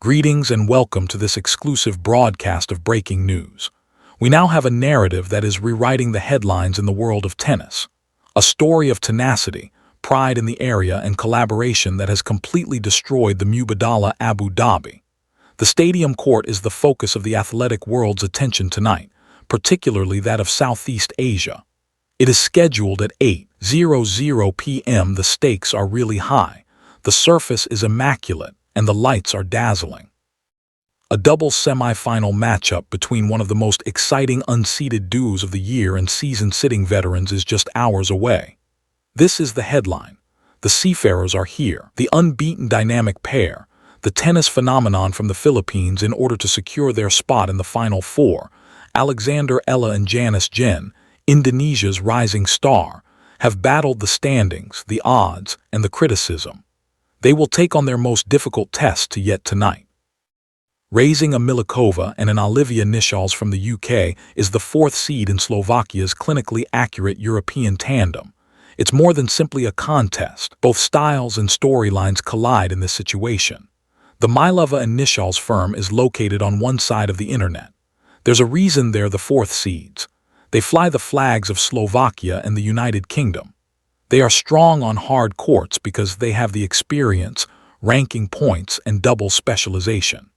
Greetings and welcome to this exclusive broadcast of breaking news. We now have a narrative that is rewriting the headlines in the world of tennis. A story of tenacity, pride in the area, and collaboration that has completely destroyed the Mubadala Abu Dhabi. The stadium court is the focus of the athletic world's attention tonight, particularly that of Southeast Asia. It is scheduled at 8:00 p.m. The stakes are really high, the surface is immaculate, and the lights are dazzling. A double semi-final matchup between one of the most exciting unseeded duos of the year and seasoned sitting veterans is just hours away. This is the headline. The Seafarers are here, the unbeaten dynamic pair, the tennis phenomenon from the Philippines in order to secure their spot in the Final Four. Alexandra Eala Janice Tjen, Indonesia's rising star, have battled the standings, the odds, and the criticism. They will take on their most difficult test to yet tonight. Raising a Milikova and an Eala Janice from the UK is the fourth seed in Slovakia's clinically accurate European tandem. It's more than simply a contest. Both styles and storylines collide in this situation. The Eala Janice firm is located on one side of the internet. There's a reason they're the fourth seeds. They fly the flags of Slovakia and the United Kingdom. They are strong on hard courts because they have the experience, ranking points, and double specialization.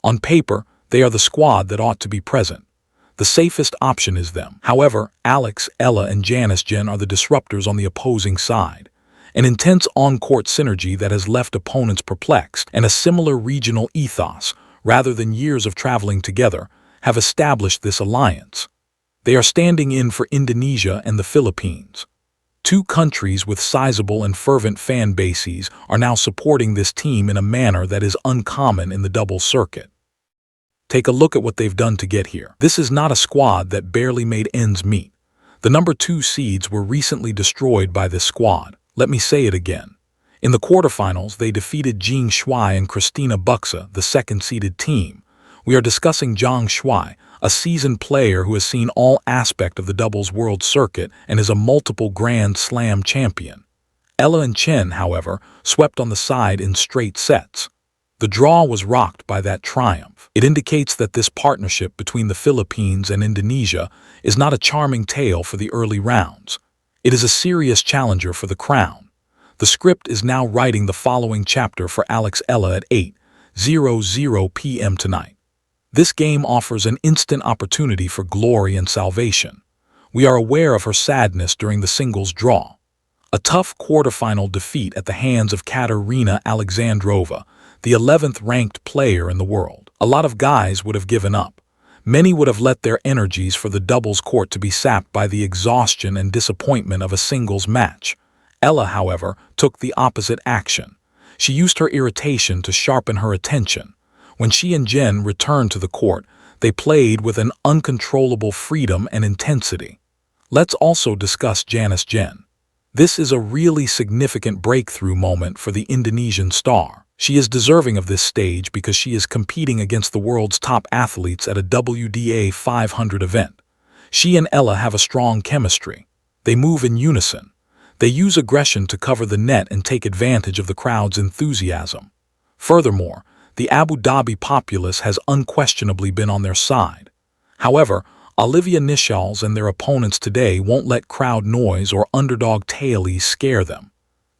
On paper, they are the squad that ought to be present. The safest option is them. However, Alex, Eala, and Janice Tjen are the disruptors on the opposing side. An intense on-court synergy that has left opponents perplexed, and a similar regional ethos, rather than years of traveling together, have established this alliance. They are standing in for Indonesia and the Philippines. Two countries with sizable and fervent fan bases are now supporting this team in a manner that is uncommon in the doubles circuit. Take a look at what they've done to get here. This is not a squad that barely made ends meet. The number 2 seeds were recently destroyed by this squad. Let me say it again. In the quarterfinals, they defeated Jing Shuai and Christina Buxa, the second-seeded team. We are discussing Zhang Shuai, a seasoned player who has seen all aspect of the doubles world circuit and is a multiple Grand Slam champion. Eala and Tjen, however, swept on the side in straight sets. The draw was rocked by that triumph. It indicates that this partnership between the Philippines and Indonesia is not a charming tale for the early rounds. It is a serious challenger for the crown. The script is now writing the following chapter for Alex Eala at 8:00 p.m. tonight. This game offers an instant opportunity for glory and salvation. We are aware of her sadness during the singles draw. A tough quarterfinal defeat at the hands of Katerina Alexandrova, the 11th ranked player in the world. A lot of guys would have given up. Many would have let their energies for the doubles court to be sapped by the exhaustion and disappointment of a singles match. Eala, however, took the opposite action. She used her irritation to sharpen her attention. When she and Tjen returned to the court, they played with an uncontrollable freedom and intensity. Let's also discuss Janice Tjen. This is a really significant breakthrough moment for the Indonesian star. She is deserving of this stage because she is competing against the world's top athletes at a WTA 500 event. She and Eala have a strong chemistry. They move in unison. They use aggression to cover the net and take advantage of the crowd's enthusiasm. Furthermore, the Abu Dhabi populace has unquestionably been on their side. However, Eala Janice and their opponents today won't let crowd noise or underdog tailies scare them.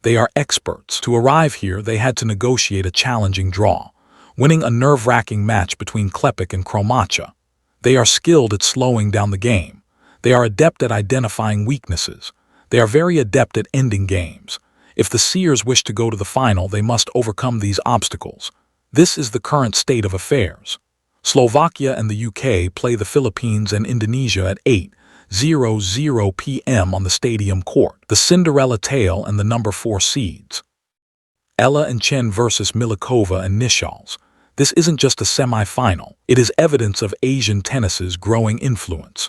They are experts. To arrive here, they had to negotiate a challenging draw, winning a nerve-wracking match between Klepik and Kromacha. They are skilled at slowing down the game. They are adept at identifying weaknesses. They are very adept at ending games. If the Seers wish to go to the final, they must overcome these obstacles. This is the current state of affairs. Slovakia and the UK play the Philippines and Indonesia at 8:00 p.m. on the stadium court, the Cinderella tale and the number 4 seeds. Eala and Tjen versus Milikova and Janice. This isn't just a semi-final. It is evidence of Asian tennis's growing influence.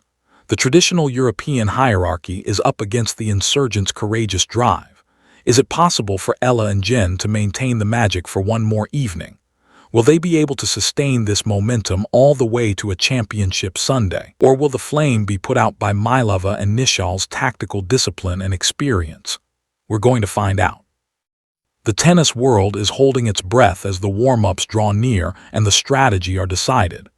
The traditional European hierarchy is up against the insurgents' courageous drive. Is it possible for Eala and Tjen to maintain the magic for one more evening? Will they be able to sustain this momentum all the way to a championship Sunday? Or will the flame be put out by Eala and Janice's tactical discipline and experience? We're going to find out. The tennis world is holding its breath as the warm-ups draw near and the strategy are decided.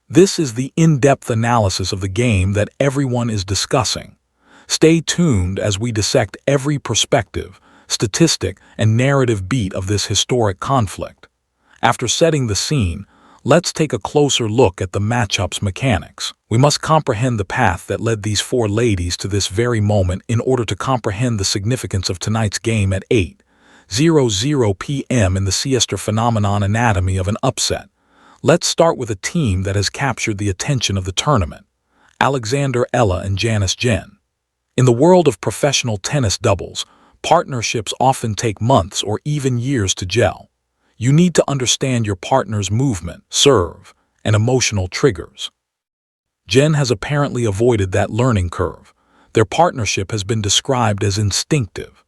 This is the in-depth analysis of the game that everyone is discussing. Stay tuned as we dissect every perspective, statistic, and narrative beat of this historic conflict. After setting the scene, let's take a closer look at the matchup's mechanics. We must comprehend the path that led these four ladies to this very moment in order to comprehend the significance of tonight's game at 8:00 p.m. in the siesta phenomenon anatomy of an upset. Let's start with a team that has captured the attention of the tournament: Alexandra Eala Janice Tjen. In the world of professional tennis doubles, partnerships often take months or even years to gel. You need to understand your partner's movement, serve, and emotional triggers. Jen has apparently avoided that learning curve. Their partnership has been described as instinctive.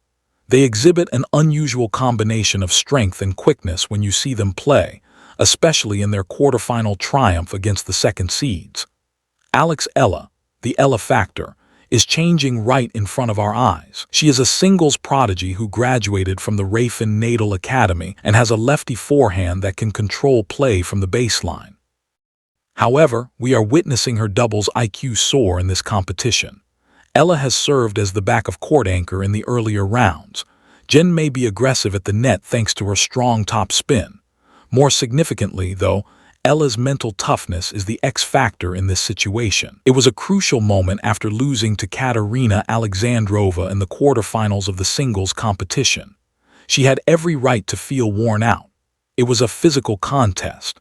They exhibit an unusual combination of strength and quickness when you see them play, especially in their quarterfinal triumph against the second seeds. Eala, the Eala factor, is changing right in front of our eyes. She is a singles prodigy who graduated from the Rafin Natal Academy and has a lefty forehand that can control play from the baseline. However, we are witnessing her doubles IQ soar in this competition. Eala has served as the back-of-court anchor in the earlier rounds. Jen may be aggressive at the net thanks to her strong top spin. More significantly, though, Ella's mental toughness is the X factor in this situation. It was a crucial moment after losing to Katerina Alexandrova in the quarterfinals of the singles competition. She had every right to feel worn out. It was a physical contest.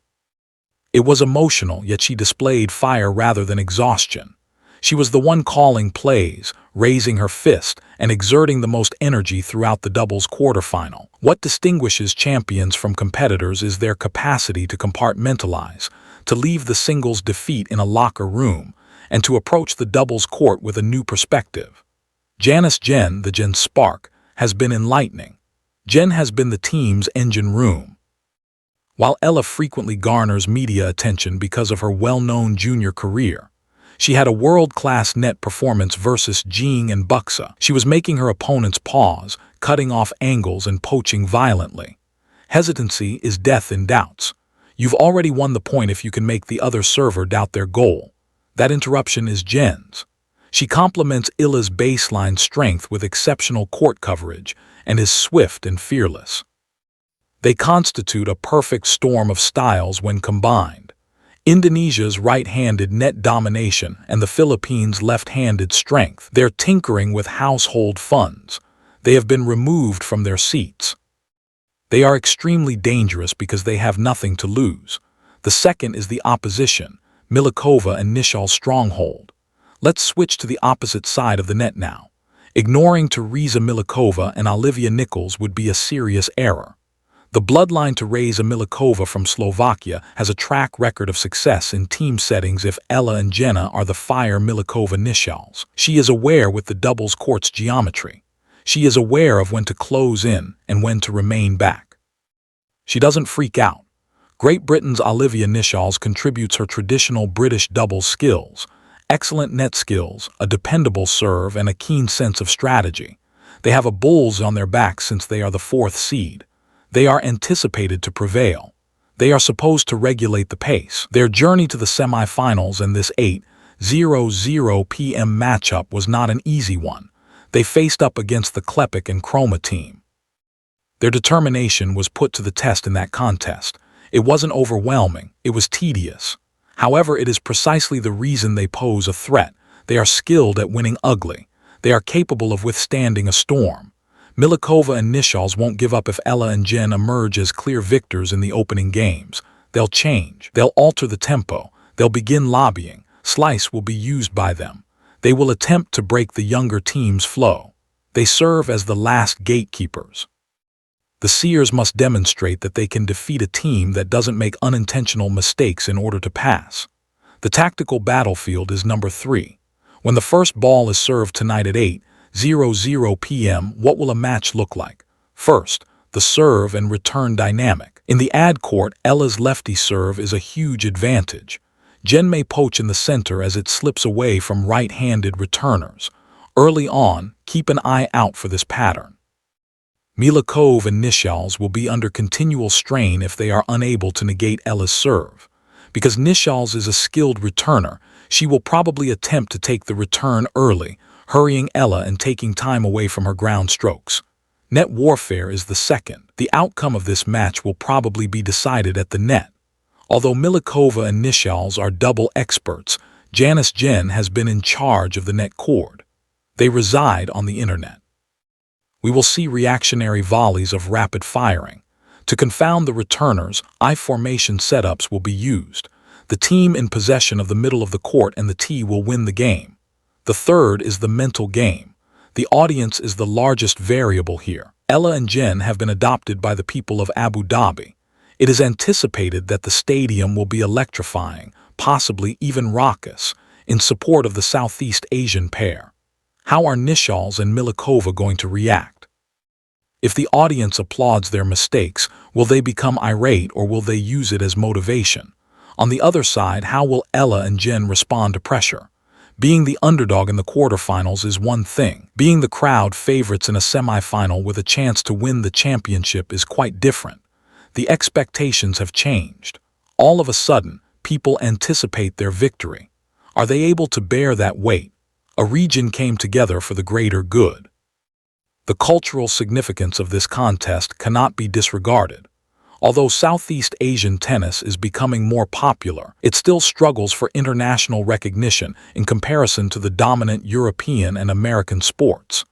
It was emotional, yet she displayed fire rather than exhaustion. She was the one calling plays, raising her fist, and exerting the most energy throughout the doubles quarterfinal. What distinguishes champions from competitors is their capacity to compartmentalize, to leave the singles defeat in a locker room, and to approach the doubles court with a new perspective. Janice Tjen, the Jen Spark, has been enlightening. Jen has been the team's engine room. While Eala frequently garners media attention because of her well-known junior career, she had a world-class net performance versus Jing and Buxa. She was making her opponents pause, cutting off angles and poaching violently. Hesitancy is death in doubts. You've already won the point if you can make the other server doubt their goal. That interruption is Jen's. She complements Eala's baseline strength with exceptional court coverage and is swift and fearless. They constitute a perfect storm of styles when combined. Indonesia's right-handed net domination and the Philippines' left-handed strength. They're tinkering with household funds. They have been removed from their seats. They are extremely dangerous because they have nothing to lose. The second is the opposition, Milikova and Nishal's stronghold. Let's switch to the opposite side of the net now. Ignoring Teresa Milikova and Olivia Nichols would be a serious error. The bloodline Teresa Milikova from Slovakia has a track record of success in team settings if Eala and Jenna are the fire Milikova Nishals. She is aware with the doubles court's geometry. She is aware of when to close in and when to remain back. She doesn't freak out. Great Britain's Olivia Nishals contributes her traditional British doubles skills, excellent net skills, a dependable serve, and a keen sense of strategy. They have a bulls on their back since they are the fourth seed. They are anticipated to prevail. They are supposed to regulate the pace. Their journey to the semifinals and this 8:00 p.m. matchup was not an easy one. They faced up against the Klepik and Chroma team. Their determination was put to the test in that contest. It wasn't overwhelming, it was tedious. However, it is precisely the reason they pose a threat. They are skilled at winning ugly. They are capable of withstanding a storm. Milikova and Nishals won't give up if Eala and Jen emerge as clear victors in the opening games. They'll change. They'll alter the tempo. They'll begin lobbying. Slice will be used by them. They will attempt to break the younger team's flow. They serve as the last gatekeepers. The seers must demonstrate that they can defeat a team that doesn't make unintentional mistakes in order to pass. The tactical battlefield is number 3. When the first ball is served tonight at 8:00 p.m., what will a match look like? First, the serve and return dynamic. In the ad court, Ella's lefty serve is a huge advantage. Jen may poach in the center as it slips away from right-handed returners. Early on, keep an eye out for this pattern. Milikova and Nishal's will be under continual strain if they are unable to negate Eala's serve. Because Nishal's is a skilled returner, she will probably attempt to take the return early, hurrying Eala and taking time away from her ground strokes. Net warfare is the second. The outcome of this match will probably be decided at the net. Although Milikova and Nishal's are double experts, Janice Tjen has been in charge of the net cord. They reside on the internet. We will see reactionary volleys of rapid firing. To confound the returners, I-formation setups will be used. The team in possession of the middle of the court and the tee will win the game. The third is the mental game. The audience is the largest variable here. Eala and Tjen have been adopted by the people of Abu Dhabi. It is anticipated that the stadium will be electrifying, possibly even raucous, in support of the Southeast Asian pair. How are Nishal's and Milikova going to react? If the audience applauds their mistakes, will they become irate or will they use it as motivation? On the other side, how will Eala and Tjen respond to pressure? Being the underdog in the quarterfinals is one thing. Being the crowd favorites in a semifinal with a chance to win the championship is quite different. The expectations have changed. All of a sudden, people anticipate their victory. Are they able to bear that weight? A region came together for the greater good. The cultural significance of this contest cannot be disregarded. Although Southeast Asian tennis is becoming more popular, it still struggles for international recognition in comparison to the dominant European and American sports.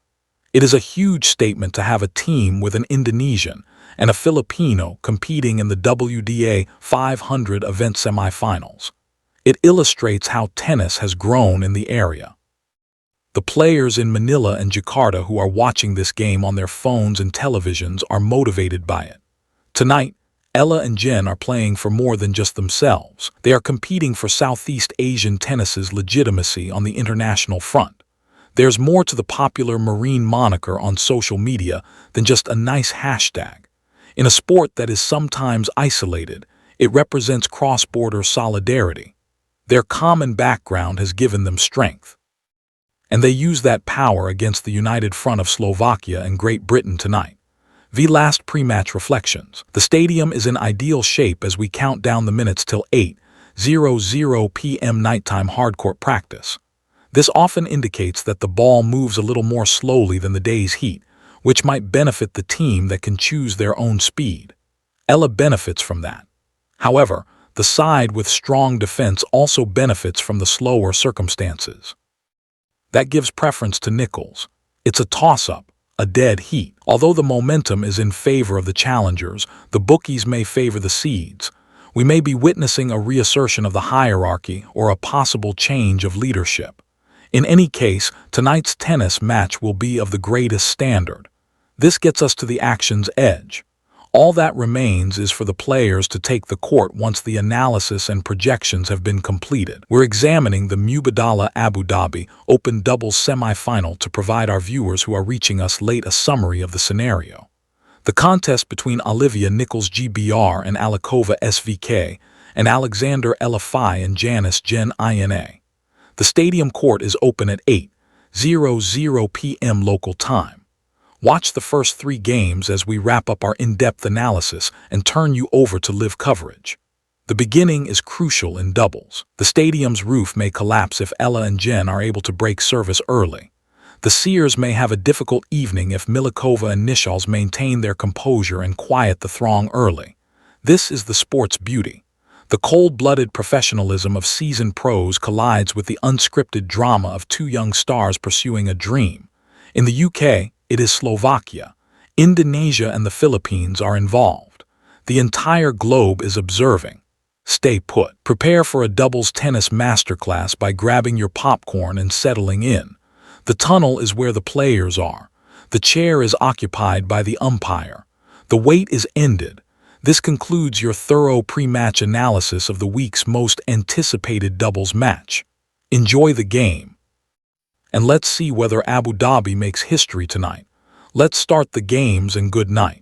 It is a huge statement to have a team with an Indonesian and a Filipino competing in the WTA 500 event semifinals. It illustrates how tennis has grown in the area. The players in Manila and Jakarta who are watching this game on their phones and televisions are motivated by it. Tonight, Eala and Tjen are playing for more than just themselves. They are competing for Southeast Asian tennis's legitimacy on the international front. There's more to the popular marine moniker on social media than just a nice hashtag. In a sport that is sometimes isolated, it represents cross-border solidarity. Their common background has given them strength. And they use that power against the united front of Slovakia and Great Britain tonight. The last pre-match reflections. The stadium is in ideal shape as we count down the minutes till 8:00 p.m. nighttime hardcourt practice. This often indicates that the ball moves a little more slowly than the day's heat, which might benefit the team that can choose their own speed. Eala benefits from that. However, the side with strong defense also benefits from the slower circumstances. That gives preference to Nichols. It's a toss-up, a dead heat. Although the momentum is in favor of the challengers, the bookies may favor the seeds. We may be witnessing a reassertion of the hierarchy or a possible change of leadership. In any case, tonight's tennis match will be of the greatest standard. This gets us to the action's edge. All that remains is for the players to take the court once the analysis and projections have been completed. We're examining the Mubadala Abu Dhabi Open Doubles semi-final to provide our viewers who are reaching us late a summary of the scenario. The contest between Olivia Nichols GBR and Alikova SVK and Alexandra Eala and Janice Tjen INA. The stadium court is open at 8:00 p.m. local time. Watch the first 3 games as we wrap up our in-depth analysis and turn you over to live coverage. The beginning is crucial in doubles. The stadium's roof may collapse if Eala and Tjen are able to break service early. The Seers may have a difficult evening if Milikova and Nishal's maintain their composure and quiet the throng early. This is the sport's beauty. The cold-blooded professionalism of seasoned pros collides with the unscripted drama of 2 young stars pursuing a dream. In the UK, it is Slovakia. Indonesia and the Philippines are involved. The entire globe is observing. Stay put. Prepare for a doubles tennis masterclass by grabbing your popcorn and settling in. The tunnel is where the players are. The chair is occupied by the umpire. The wait is ended. This concludes your thorough pre-match analysis of the week's most anticipated doubles match. Enjoy the game. And let's see whether Abu Dhabi makes history tonight. Let's start the games and good night.